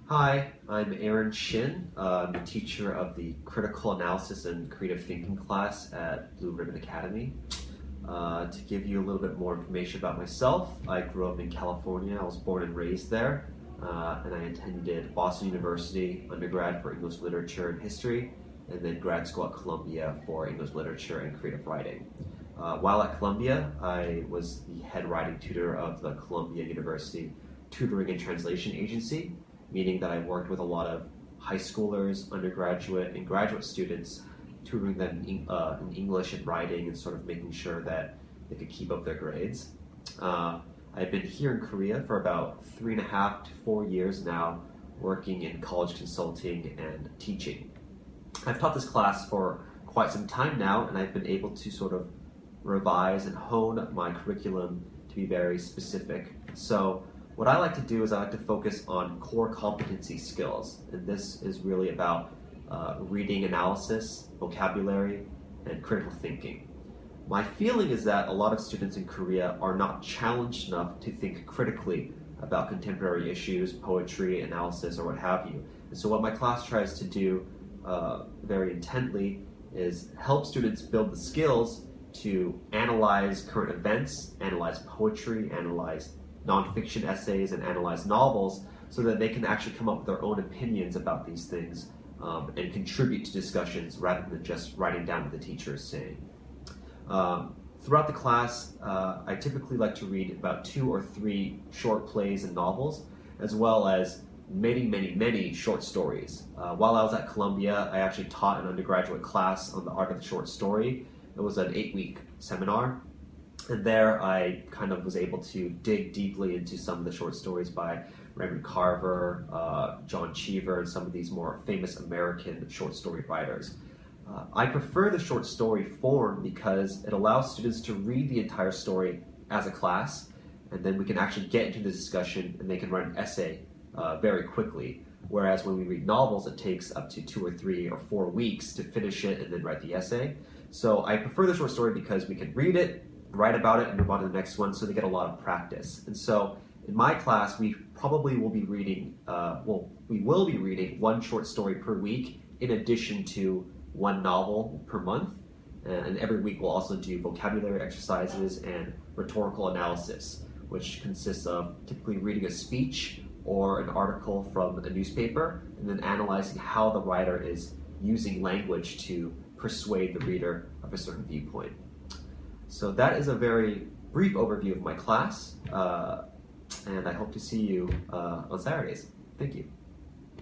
Hi, I'm Shin. I'm the teacher of the Critical Analysis and Creative Thinking class at Blue Ribbon Academy. To give you a little bit more information about myself, I grew up in California. I was born and raised there, and I attended Boston University undergrad for English Literature and History, and then grad school at Columbia for English Literature and Creative Writing. While at Columbia, I was the head writing tutor of the Columbia University Tutoring and Translation Agency, meaning that I worked with a lot of high schoolers, undergraduate, and graduate students, tutoring them in English and writing and sort of making sure that they could keep up their grades. I've been here in Korea for about 3.5 to 4 years now, working in college consulting and teaching. I've taught this class for quite some time now, and I've been able to sort of revise and hone my curriculum to be very specific. So what I like to do is I like to focus on core competency skills, and this is really about reading analysis, vocabulary, and critical thinking. My feeling is that a lot of students in Korea are not challenged enough to think critically about contemporary issues, poetry, analysis, or what have you. And so what my class tries to do very intently is help students build the skills to analyze current events, analyze poetry, analyze nonfiction essays, and analyze novels so that they can actually come up with their own opinions about these things and contribute to discussions rather than just writing down what the teacher is saying. Throughout the class, I typically like to read about 2 or 3 short plays and novels, as well as many short stories. While I was at Columbia, I actually taught an undergraduate class on the art of the short story. It was an 8-week seminar. And there I kind of was able to dig deeply into some of the short stories by Raymond Carver, John Cheever, and some of these more famous American short story writers. I prefer the short story form because it allows students to read the entire story as a class, and then we can actually get into the discussion and they can write an essay very quickly. Whereas when we read novels, it takes up to 2 or 3 or 4 weeks to finish it and then write the essay. So I prefer the short story because we can read it, write about it, and move on to the next one, so they get a lot of practice. And so in my class, we probably will be reading, we will be reading 1 short story per week in addition to 1 novel per month. And every week we'll also do vocabulary exercises and rhetorical analysis, which consists of typically reading a speech or an article from a newspaper and then analyzing how the writer is using language to persuade the reader of a certain viewpoint. So that is a very brief overview of my class, and I hope to see you on Saturdays. Thank you.